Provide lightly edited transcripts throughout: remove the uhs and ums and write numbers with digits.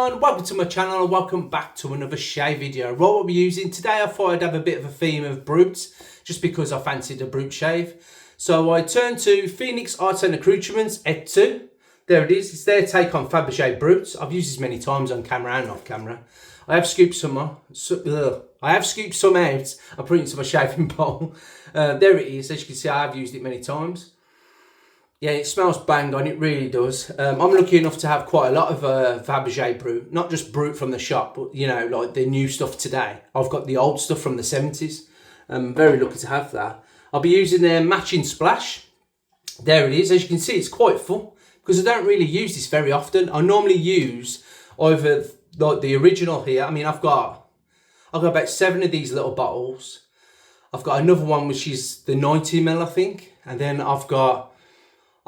everyone, welcome to my channel and welcome back to another shave video. Right, what we're using today, I thought I'd have a bit of a theme of brutes just because I fancied a brute shave. So I turned to Phoenix Arts and Accoutrements Ed 2. There it is, it's their take on Fabergé brutes. I've used this many times on camera and off camera. I have scooped some out and put it into my shaving bowl. There it is, as you can see I have used it many times. Yeah, it smells bang on, it really does. I'm lucky enough to have quite a lot of Fabergé brute, not just brute from the shop, but you know, like the new stuff today. I've got the old stuff from the 70s. I'm very lucky to have that. I'll be using their matching splash. There it is, as you can see it's quite full because I don't really use this very often. I normally use either like the original here. I mean, I've got about 7 of these little bottles. I've got another one which is the 90ml, I think, and then I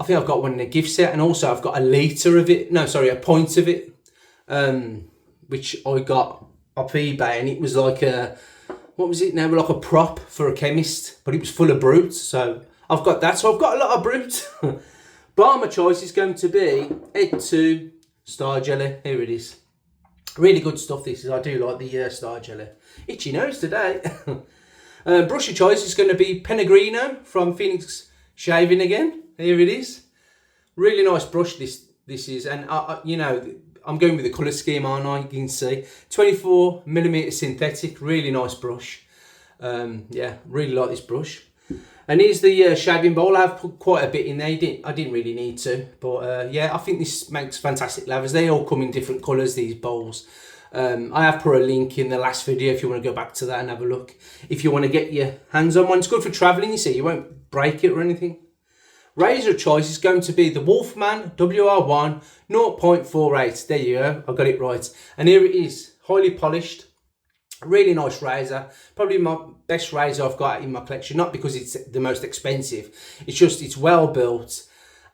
think I've got one in a gift set, and also I've got a litre of it. No, sorry, a pint of it, which I got off eBay, and it was like a, what was it now? Like a prop for a chemist, but it was full of brute. So I've got that. So I've got a lot of brute. But my choice is going to be Ed 2 Star Jelly. Here it is. Really good stuff. This is. I do like the Star Jelly. Itchy nose today. Brush of choice is going to be Peregrino from Phoenix Shaving again. Here it is. Really nice brush this is, and you know, I'm going with the colour scheme, aren't I? You can see 24mm synthetic. Really nice brush. Yeah, really like this brush. And here's the shaving bowl. I've put quite a bit in there. I didn't really need to, but yeah, I think this makes fantastic lathers. They all come in different colours, these bowls. I have put a link in the last video if you want to go back to that and have a look. If you want to get your hands on one, it's good for travelling. You see, you won't break it or anything. Razor of choice is going to be the Wolfman WR-1 0.48. There you go, I got it right. And here it is, highly polished. Really nice razor. Probably my best razor I've got in my collection. Not because it's the most expensive. It's just, it's well built.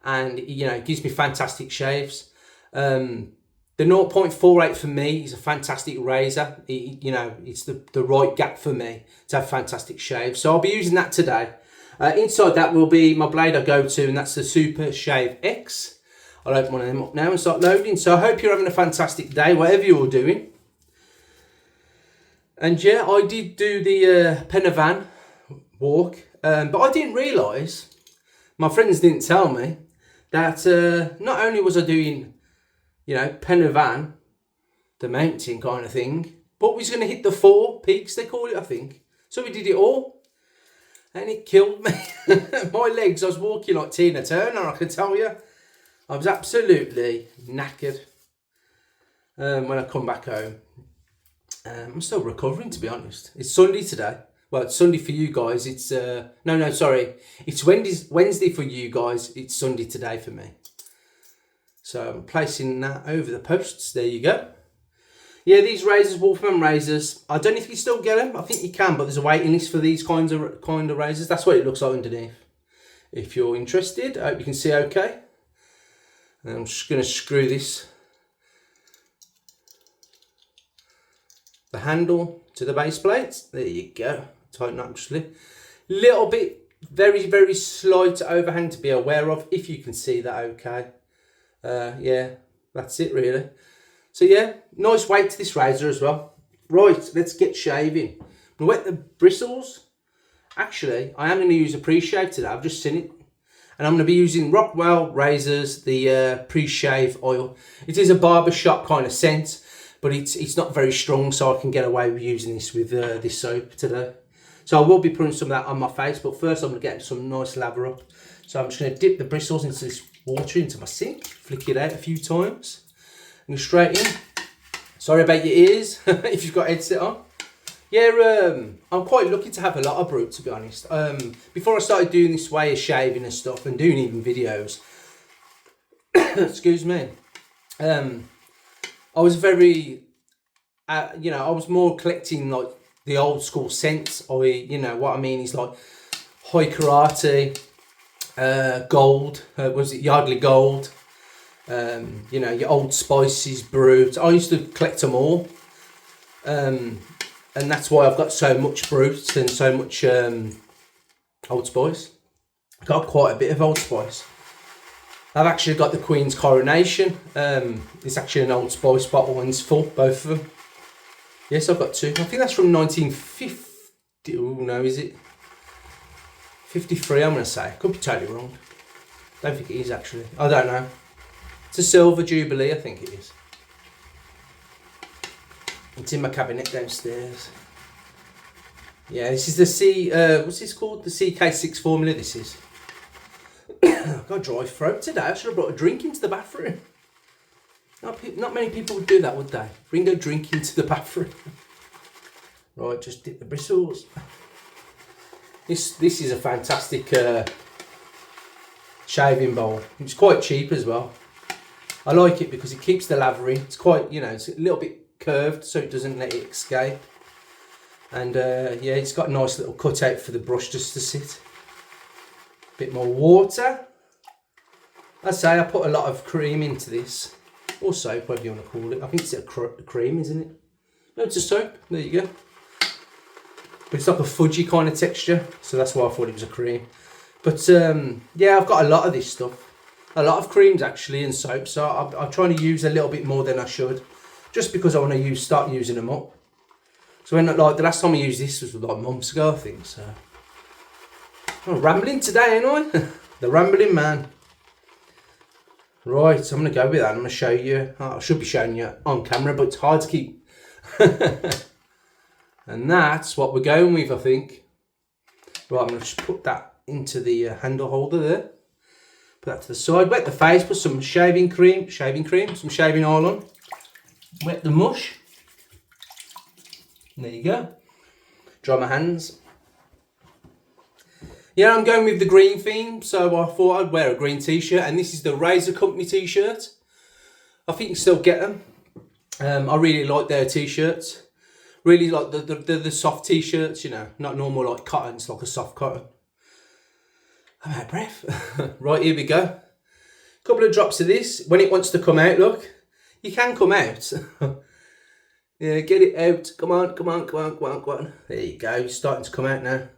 And, you know, it gives me fantastic shaves. The 0.48 for me is a fantastic razor. You know, it's the right gap for me to have fantastic shaves. So I'll be using that today. Inside that will be my blade I go to, and that's the Super Shave X. I'll open one of them up now and start loading. So I hope you're having a fantastic day, whatever you're doing. And yeah, I did do the Penavan walk, but I didn't realise, my friends didn't tell me, that not only was I doing, you know, Penavan, the mountain kind of thing, but we was going to hit the 4 peaks, they call it, I think. So we did it all. And it killed me. My legs, I was walking like Tina Turner, I can tell you. I was absolutely knackered when I come back home. I'm still recovering, to be honest. It's Sunday today. Well, it's Sunday for you guys. It's, no, sorry. It's Wednesday for you guys. It's Sunday today for me. So I'm placing that over the posts. There you go. Yeah, these razors, Wolfman razors, I don't know if you still get them. I think you can, but there's a waiting list for these kind of razors. That's what it looks like underneath. If you're interested, I hope you can see okay. And I'm just going to screw the handle to the base plate. There you go. Tighten up actually. Little bit, very, very slight overhang to be aware of, if you can see that okay. Yeah, that's it really. So yeah, nice weight to this razor as well. Right, let's get shaving. I'm going to wet the bristles. Actually, I am going to use a pre-shave today. I've just seen it. And I'm going to be using Rockwell razors, the pre-shave oil. It is a barbershop kind of scent, but it's not very strong, so I can get away with using this with this soap today. So I will be putting some of that on my face, but first I'm going to get some nice lather up. So I'm just going to dip the bristles into this water, into my sink, flick it out a few times. And straight in. Sorry about your ears if you've got headset on. Yeah, I'm quite lucky to have a lot of brute, to be honest. Before I started doing this way of shaving and stuff, and doing even videos, excuse me, I was very, you know, I was more collecting like the old school scents. You know what I mean? Is like High Karate, Gold, was it Yardley Gold? You know, your Old Spices, brute. I used to collect them all, and that's why I've got so much brute and so much Old Spice. I got quite a bit of Old Spice. I've actually got the Queen's Coronation. It's actually an Old Spice bottle and it's full, both of them. Yes, I've got two. I think that's from 1950. Oh no, is it? 53, I'm going to say. Could be totally wrong. Don't think it is actually. I don't know. It's a Silver Jubilee, I think it is. It's in my cabinet downstairs. Yeah, this is the what's this called? The CK6 formula, this is. I've got a dry throat today. I should have brought a drink into the bathroom. Not many people would do that, would they? Bring a drink into the bathroom. Right, just dip the bristles. This is a fantastic shaving bowl. It's quite cheap as well. I like it because it keeps the lather in. It's quite, you know, it's a little bit curved so it doesn't let it escape. And yeah, it's got a nice little cutout for the brush just to sit. Bit more water. I say I put a lot of cream into this. Or soap, whatever you want to call it. I think it's a cream, isn't it? No, it's a soap. There you go. But it's like a fudgy kind of texture. So that's why I thought it was a cream. But yeah, I've got a lot of this stuff. A lot of creams actually and soap. So I'm trying to use a little bit more than I should. Just because I want to start using them up. So when, like, the last time I used this was like months ago, I think. So I'm rambling today, ain't I? The rambling man. Right, so I'm going to go with that. I'm going to show you. I should be showing you on camera, but it's hard to keep. And that's what we're going with, I think. Right, I'm going to just put that into the handle holder there. Put that to the side. Wet the face, put some shaving cream, some shaving oil on. Wet the mush. There you go. Dry my hands. Yeah, I'm going with the green theme, so I thought I'd wear a green t-shirt, and this is the Razor Company t-shirt. I think you can still get them. I really like their t-shirts. Really like the soft t-shirts, you know, not normal like cotton, it's like a soft cotton. I'm out of breath. Right, here we go. Couple of drops of this. When it wants to come out, look, you can come out. Yeah, get it out. Come on, come on, come on, come on, come on. There you go, it's starting to come out now.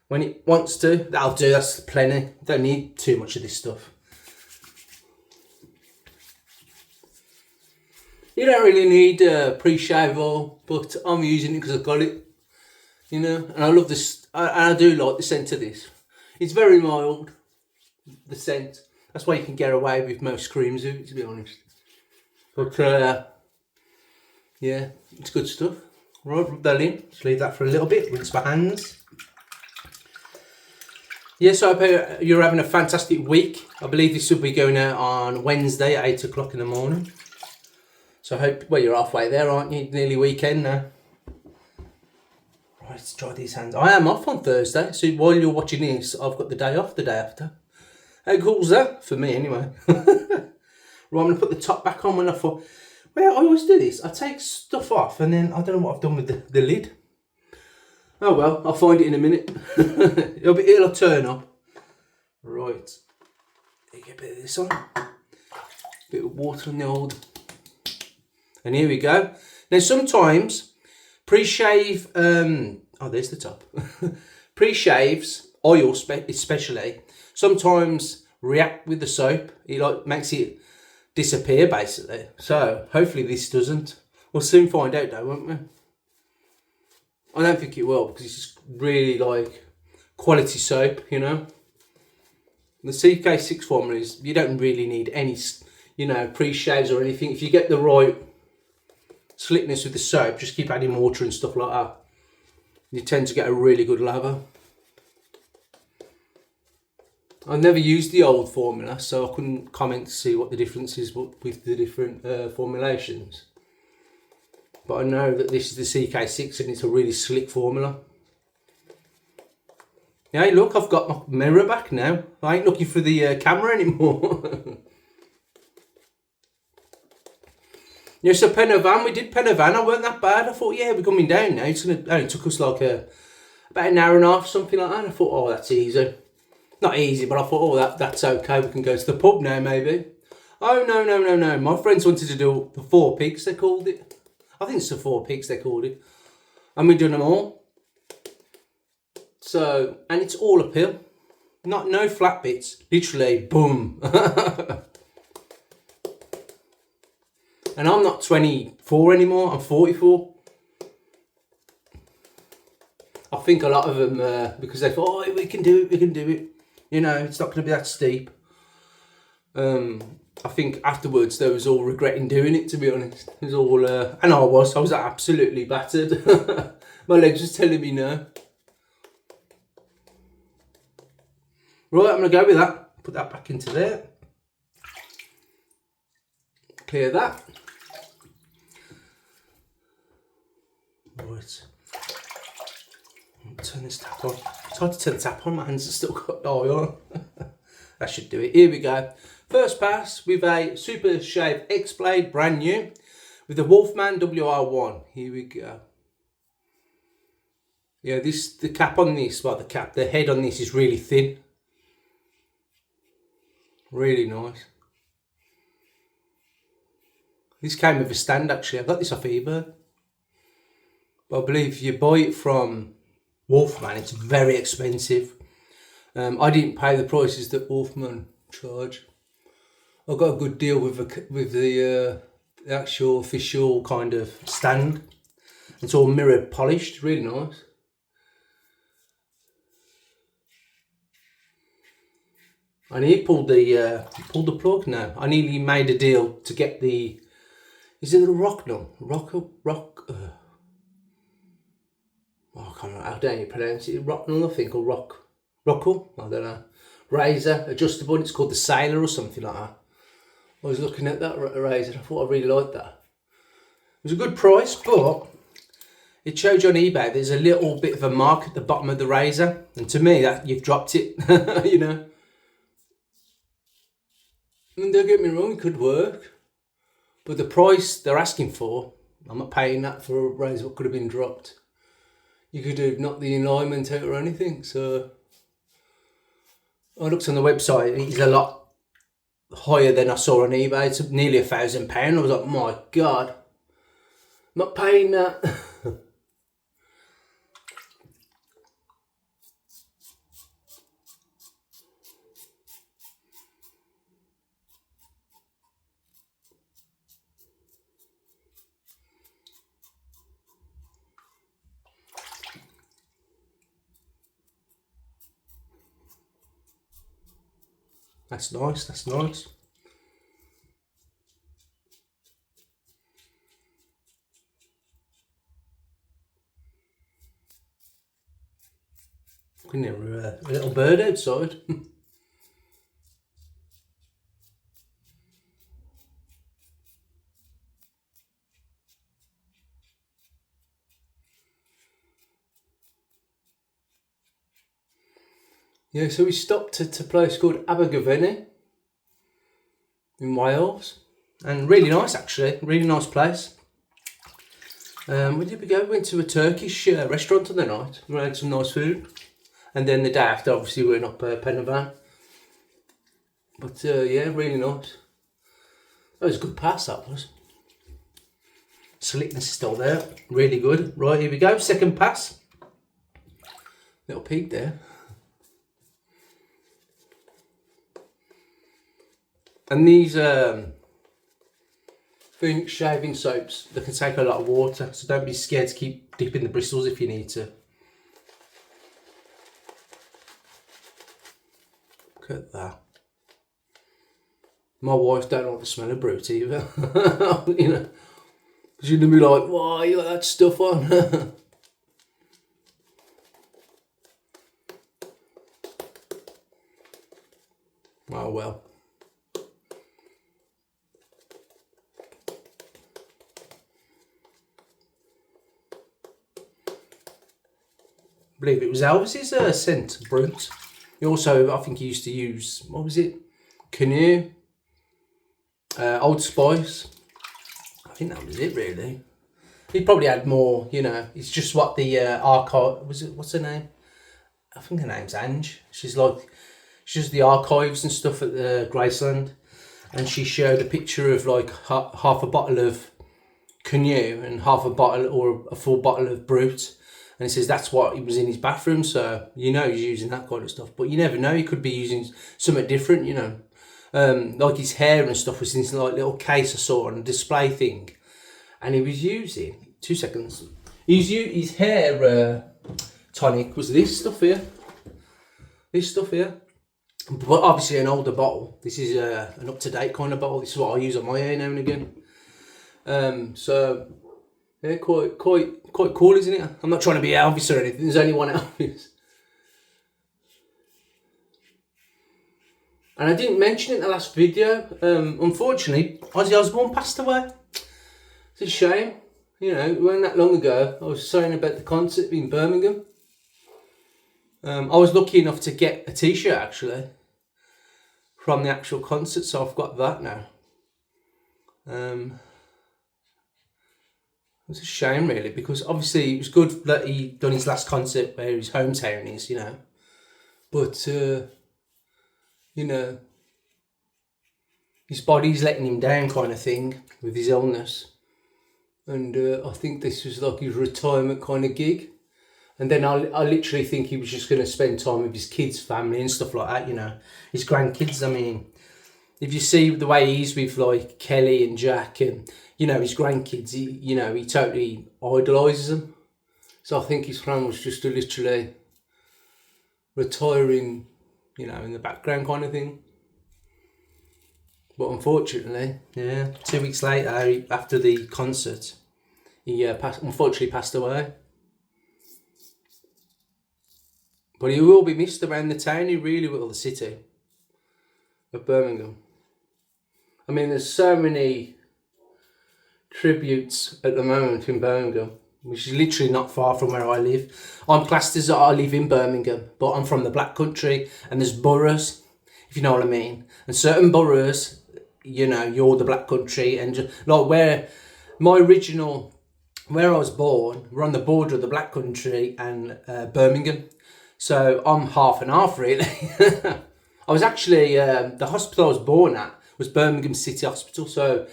When it wants to, that'll do, that's plenty. Don't need too much of this stuff. You don't really need pre-shave oil, but I'm using it because I've got it. You know, and I love this, and I do like the scent of this. It's very mild, the scent. That's why you can get away with most creams, to be honest. But yeah, it's good stuff. Right, rub that in. Just leave that for a little bit. Rinse my hands. Yes, I hope you're having a fantastic week. I believe this will be going out on Wednesday at 8 o'clock in the morning. So I hope, well, you're halfway there, aren't you? Nearly weekend now. Right, let's dry these hands. I am off on Thursday, so while you're watching this, I've got the day off the day after. How cool's that? For me, anyway. Right, I'm going to put the top back on when I thought, well, I always do this. I take stuff off and then I don't know what I've done with the lid. Oh well, I'll find it in a minute. It'll turn up. Right. You get a bit of this on. Bit of water on the old. And here we go. Now sometimes pre-shave, oh there's the top. Pre-shaves, oil especially, sometimes react with the soap. It like makes it disappear basically. So hopefully this doesn't. We'll soon find out though, won't we? I don't think it will because it's just really like quality soap, you know. The CK6 formula is, you don't really need any, you know, pre-shaves or anything. If you get the right slickness with the soap, just keep adding water and stuff like that. You tend to get a really good lather. I've never used the old formula, so I couldn't comment to see what the difference is with the different formulations. But I know that this is the CK6 and it's a really slick formula. Hey, look, I've got my mirror back now. I ain't looking for the camera anymore. Yeah, so Penavan, we did Penavan. I weren't that bad. I thought, yeah, we're coming down now. It's only took us like about an hour and a half, something like that. And I thought, oh, that's easy. Not easy, but I thought, oh, that's okay. We can go to the pub now, maybe. Oh, no. My friends wanted to do the 4 pigs, they called it. I think it's the 4 pigs, they called it. And we've done them all. So, and it's all uphill. no flat bits, literally boom. And I'm not 24 anymore, I'm 44. I think a lot of them, because they thought, oh, we can do it, you know, it's not going to be that steep. I think afterwards they was all regretting doing it, to be honest. It was all, and I was absolutely battered. My legs was telling me no. Right, I'm going to go with that. Put that back into there. Clear that. Right. Turn this tap on. It's hard to turn the tap on, my hands are still got the eye on. That should do it. Here we go. First pass with a Super Shave X-Blade, brand new, with the Wolfman WR-1. Here we go. Yeah, the cap on this, well, the head on this is really thin. Really nice. This came with a stand, actually. I got this off eBay. But I believe if you buy it from Wolfman, it's very expensive. I didn't pay the prices that Wolfman charge. I got a good deal with the actual official kind of stand. It's all mirror polished, really nice. And he pulled the plug now. I nearly made a deal to get the. Is it the Rocknell? I can't remember how dare you pronounce it. Rocknell, I think, or Rockle. I don't know. Razor, adjustable. It's called the Sailor or something like that. I was looking at that razor. I thought I really liked that. It was a good price, but it showed you on eBay there's a little bit of a mark at the bottom of the razor, and to me that you've dropped it. You know. And don't get me wrong, it could work, but the price they're asking for, I'm not paying that for a razor that could have been dropped. You could have knocked the alignment out or anything. So I looked on the website, it's a lot higher than I saw on eBay. It's nearly £1,000. I was like, my God, I'm not paying that. That's nice, that's nice. Can you hear a little bird outside? Yeah, so we stopped at a place called Abergavenny in Wales, and really nice actually, really nice place. Where did we go? We went to a Turkish restaurant on the night. We had some nice food, and then the day after, obviously, we went up Penavan. But yeah, really nice. That was a good pass. That was. Slickness is still there, really good. Right, here we go. Second pass. Little peek there. And these shaving soaps, they can take a lot of water, so don't be scared to keep dipping the bristles if you need to. Look at that. My wife don't like the smell of brute either. You know, she's gonna be like, "Why you got that stuff on?" Oh well. I believe it was Elvis's scent, Brute. He also, I think he used to use, what was it? Canoe, Old Spice. I think that was it really. He probably had more, you know, it's just what the archive, what's her name? I think her name's Ange. She's does the archives and stuff at the Graceland. And she showed a picture of like half a bottle of Canoe and half a bottle or a full bottle of Brute. And he says that's what he was in his bathroom, so you know he's using that kind of stuff. But you never know, he could be using something different, you know. Like his hair and stuff was in this like little case I saw on a display thing. And he was using, 2 seconds, his hair tonic was this stuff here. This stuff here. But obviously an older bottle. This is an up-to-date kind of bottle. This is what I use on my hair now and again. So yeah, quite cool, isn't it? I'm not trying to be Elvis or anything. There's only one Elvis. And I didn't mention it in the last video. Unfortunately, Ozzy Osbourne passed away. It's a shame. You know, it wasn't that long ago. I was saying about the concert in Birmingham. I was lucky enough to get a t-shirt actually from the actual concert, so I've got that now. It's a shame really, because obviously it was good that he done his last concert where his hometown is, you know. But you know, his body's letting him down kind of thing with his illness. And I think this was like his retirement kind of gig. And then I literally think he was just going to spend time with his kids, family and stuff like that, you know. His grandkids, I mean, if you see the way he's with like Kelly and Jack and, you know, his grandkids, he totally idolises them. So I think his plan was just to literally retiring, you know, in the background kind of thing. But unfortunately, yeah, 2 weeks later, after the concert, he unfortunately passed away. But he will be missed around the town, he really will, the city of Birmingham. I mean, there's so many tributes at the moment in Birmingham, which is literally not far from where I live. I'm classed as I live in Birmingham, but I'm from the Black Country, and there's boroughs, if you know what I mean. And certain boroughs, you know, you're the Black Country, and just, like where I was born, we're on the border of the Black Country and Birmingham. So I'm half and half really. I was actually, the hospital I was born at was Birmingham City Hospital. So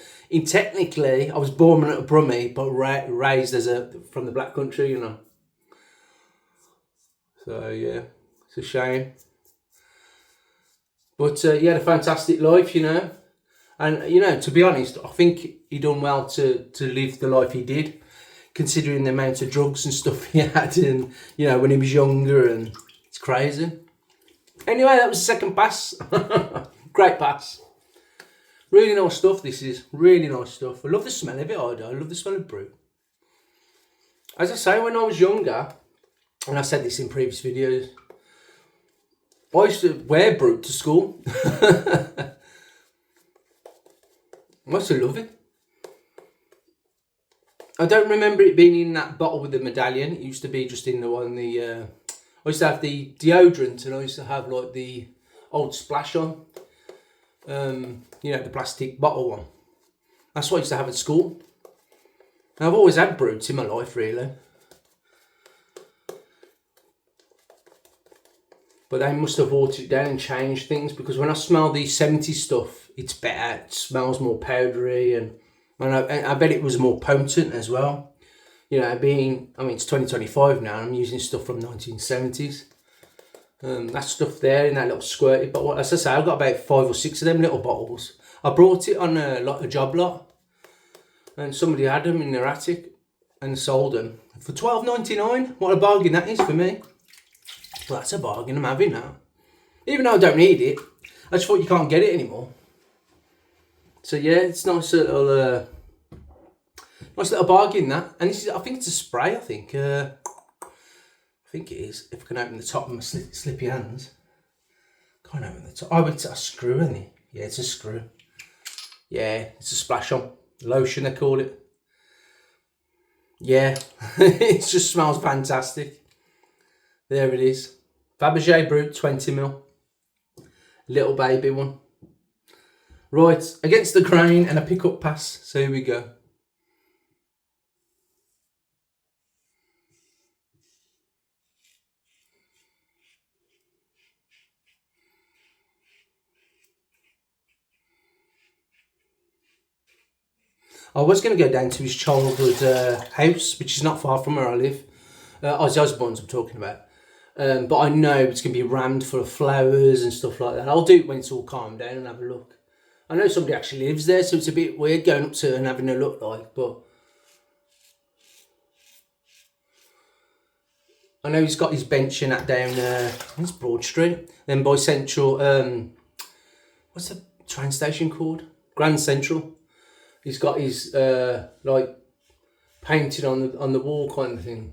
technically I was born at a Brummie, but raised from the Black Country, you know. So yeah, it's a shame. But he had a fantastic life, you know. And, you know, to be honest, I think he done well to live the life he did, considering the amount of drugs and stuff he had, and, you know, when he was younger, and it's crazy. Anyway, that was the second pass. Great pass. Really nice stuff, this is. Really nice stuff. I love the smell of it, I do. I love the smell of brew. As I say, when I was younger, and I said this in previous videos, I used to wear brew to school. I used to love it. I don't remember it being in that bottle with the medallion. It used to be just in the one, I used to have the deodorant, and I used to have like the old Splash on. You know, the plastic bottle one. That's what I used to have at school. And I've always had brutes in my life, really. But they must have watered it down and changed things, because when I smell the 70s stuff, it's better. It smells more powdery, and I bet it was more potent as well. You know, it's 2025 now, and I'm using stuff from 1970s. That stuff there in that little squirty bottle. As I say, I've got about 5 or 6 of them little bottles. I brought it on a job lot, and somebody had them in their attic and sold them for $12.99. What a bargain that is for me. Well, that's a bargain. I'm having that. Even though I don't need it, I just thought you can't get it anymore. So yeah, it's nice little bargain that. And this is, I think it's a spray. I think it is. If I can open the top of my slippy hands, can't open the top. Oh, it's a screw, isn't it? Yeah, it's a screw. Yeah, it's a splash on lotion, they call it. Yeah, it just smells fantastic. There it is. Fabergé Brut 20ml. Little baby one. Right, against the grain and a pick-up pass. So here we go. I was going to go down to his childhood house, which is not far from where I live. Ozzy Osbourne's I'm talking about. But I know it's going to be rammed full of flowers and stuff like that. I'll do it when it's all calmed down and have a look. I know somebody actually lives there, so it's a bit weird going up to and having a look like, but I know he's got his bench and that down, it's Broad Street, then by Central, what's the train station called? Grand Central. He's got his, like, painted on the wall kind of thing,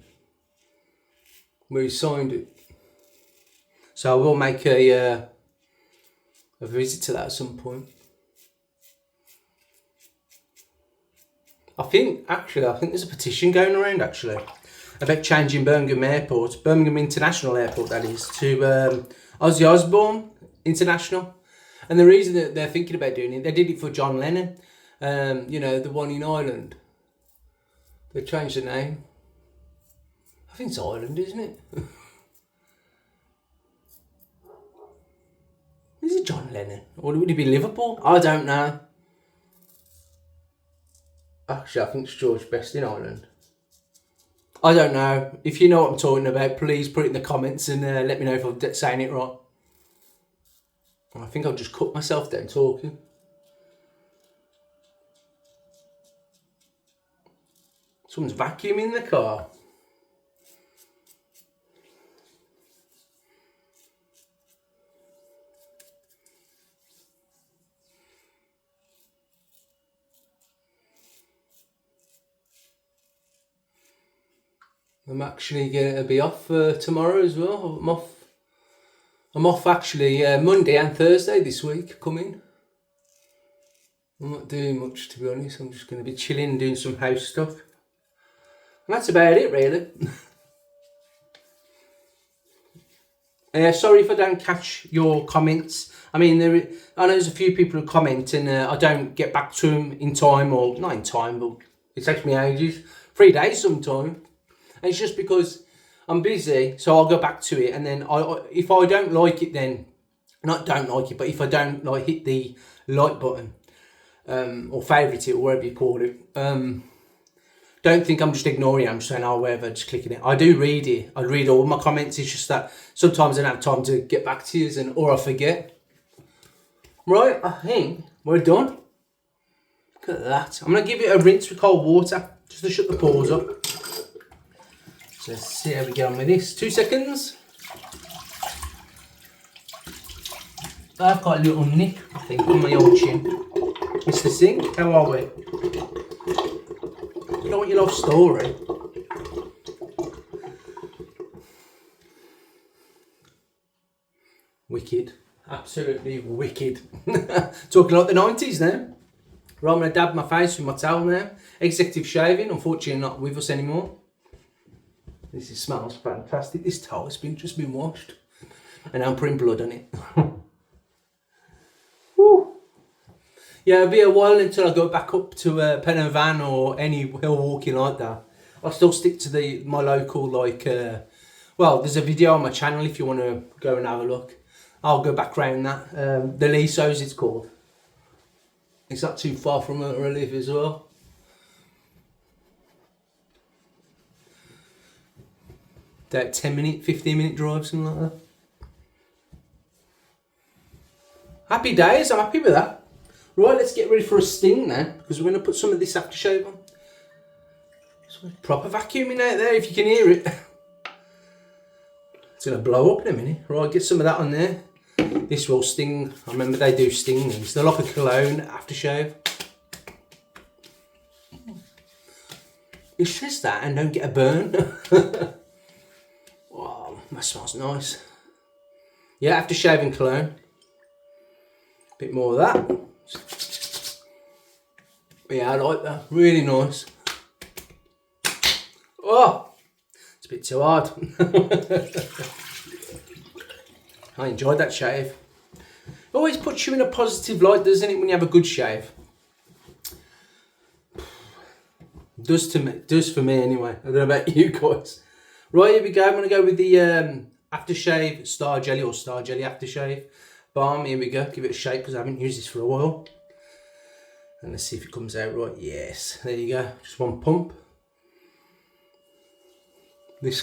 where he signed it. So I will make a visit to that at some point. I think there's a petition going around actually about changing Birmingham Airport, Birmingham International Airport that is, to Ozzy Osbourne International. And the reason that they're thinking about doing it, they did it for John Lennon, you know, the one in Ireland. They changed the name. I think it's Ireland, isn't it? Is it John Lennon? Or would it be Liverpool? I don't know. Actually, I think it's George Best in Ireland. I don't know. If you know what I'm talking about, please put it in the comments and let me know if I'm saying it right. I think I'll just cut myself down talking. Someone's vacuuming the car. I'm actually going to be off tomorrow as well. I'm off actually Monday and Thursday this week coming. I'm not doing much, to be honest. I'm just going to be chilling, doing some house stuff. And that's about it really. Sorry if I don't catch your comments. I mean, I know there's a few people who comment and I don't get back to them in time, or not in time, but it takes me ages. 3 days sometime. And it's just because I'm busy, so I'll go back to it. And then if I don't like it, then not don't like it, but if I don't like hit the like button or favourite it or whatever you call it, don't think I'm just ignoring it. I'm just saying, oh, whatever, just clicking it. I do read it. I read all my comments. It's just that sometimes I don't have time to get back to you, or I forget. Right, I think we're done. Look at that. I'm going to give it a rinse with cold water just to shut the pores up. So let's see how we get on with this. 2 seconds. I've got a little nick, I think, on my old chin. Mr. Sink, how are we? You know what your love story? Wicked. Absolutely wicked. Talking like the 90s now. Right, I'm going to dab my face with my towel now. Executive shaving, unfortunately not with us anymore. This smells fantastic. This towel has just been washed. And I'm putting blood on it. Woo. Yeah, it'll be a while until I go back up to Pen and Van or any hill walking like that. I'll still stick to my local, like, well, there's a video on my channel if you want to go and have a look. I'll go back round that. The Lisos it's called. It's not too far from where I live as well. About 10-minute, 15-minute drive, something like that. Happy days, I'm happy with that. Right, let's get ready for a sting now, because we're going to put some of this aftershave on. Some proper vacuuming out there, if you can hear it. It's going to blow up in a minute. Right, get some of that on there. This will sting. I remember they do sting these. They're like a cologne aftershave. It says that and don't get a burn. Wow, that smells nice. Yeah, aftershave and cologne. Bit more of that. But yeah, I like that. Really nice. Oh, it's a bit too hard. I enjoyed that shave. It always puts you in a positive light, doesn't it, when you have a good shave? Does for me anyway. I don't know about you guys. Right, here we go. I'm going to go with the aftershave Star Jelly or Star Jelly aftershave balm. Here we go. Give it a shake because I haven't used this for a while. And let's see if it comes out right. Yes, there you go. Just one pump. This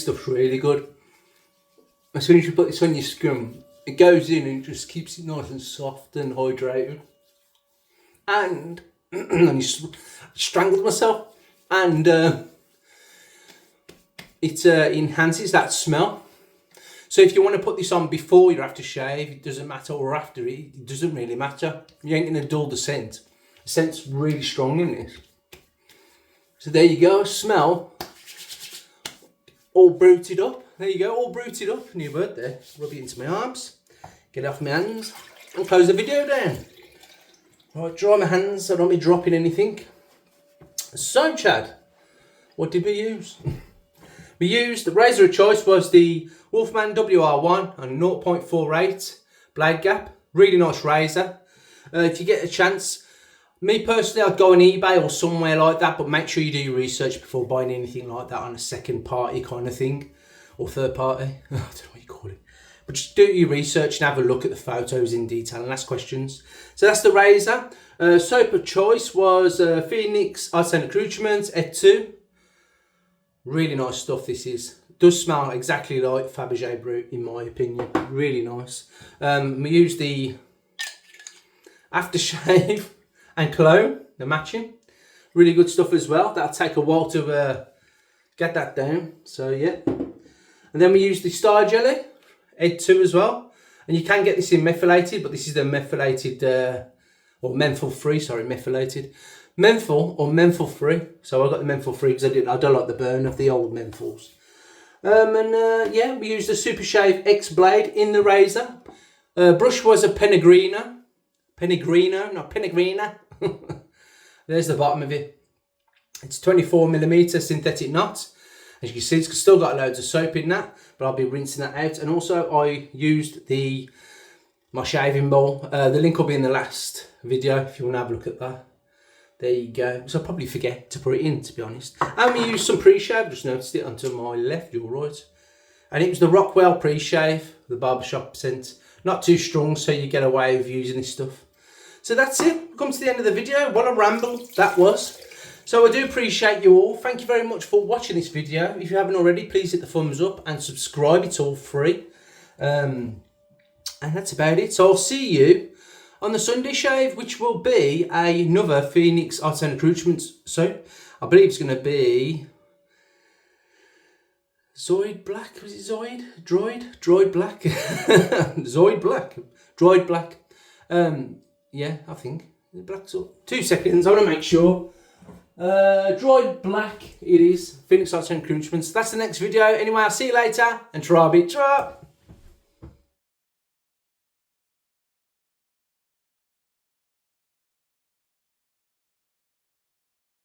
stuff's really good. As soon as you put this on your skin, it goes in and just keeps it nice and soft and hydrated. And I strangled myself. And it enhances that smell. So if you want to put this on before you have to shave, it doesn't matter, or after it doesn't really matter. You ain't going to dull the scent. The scent's really strong in this. So there you go, smell all bruted up. There you go, all bruted up. New word there. Rub it into my arms, get it off my hands, and close the video down. Right, dry my hands so I don't be dropping anything. So Chad, what did we use? We used, the razor of choice was the Wolfman WR-1 on 0.48 blade gap. Really nice razor. If you get a chance, me personally, I'd go on eBay or somewhere like that, but make sure you do your research before buying anything like that on a second party kind of thing, or third party. I don't know what you call it. But just do your research and have a look at the photos in detail and ask questions. So that's the razor. Soap of choice was Phoenix Artisan Accoutrements Et2. Really nice stuff this is. Does smell exactly like Fabergé Brut in my opinion. Really nice. We use the aftershave and cologne, the matching. Really good stuff as well. That'll take a while to get that down. So yeah. And then we use the Star Jelly, Ed2 as well. And you can get this in methylated, but this is the methylated, or menthol free, sorry, methylated. Menthol or menthol free. So I got the menthol free because I don't like the burn of the old menthols. Yeah, we used the Super Shave X blade in the razor. Brush was a Peregrino, not Peregrina. There's the bottom of it. It's 24mm synthetic knot. As you can see, it's still got loads of soap in that, but I'll be rinsing that out. And also I used my shaving bowl. The link will be in the last video if you want to have a look at that. There you go. So I'll probably forget to put it in, to be honest. And we used some pre-shave. Just noticed it onto my left, your right. And it was the Rockwell pre-shave, the barbershop scent. Not too strong, so you get away with using this stuff. So that's it. We've come to the end of the video. What a ramble that was. So I do appreciate you all. Thank you very much for watching this video. If you haven't already, please hit the thumbs up and subscribe. It's all free. And that's about it. So I'll see you on the Sunday shave, which will be another Phoenix Artisan Accoutrements soap. I believe it's going to be Zoid Black. Was it Zoid? Droid Black? Zoid Black. Droid Black. Yeah, I think. Black's up. 2 seconds, I want to make sure. Droid Black it is. Phoenix Artisan Accoutrements. That's the next video. Anyway, I'll see you later. And tra-bit-tra.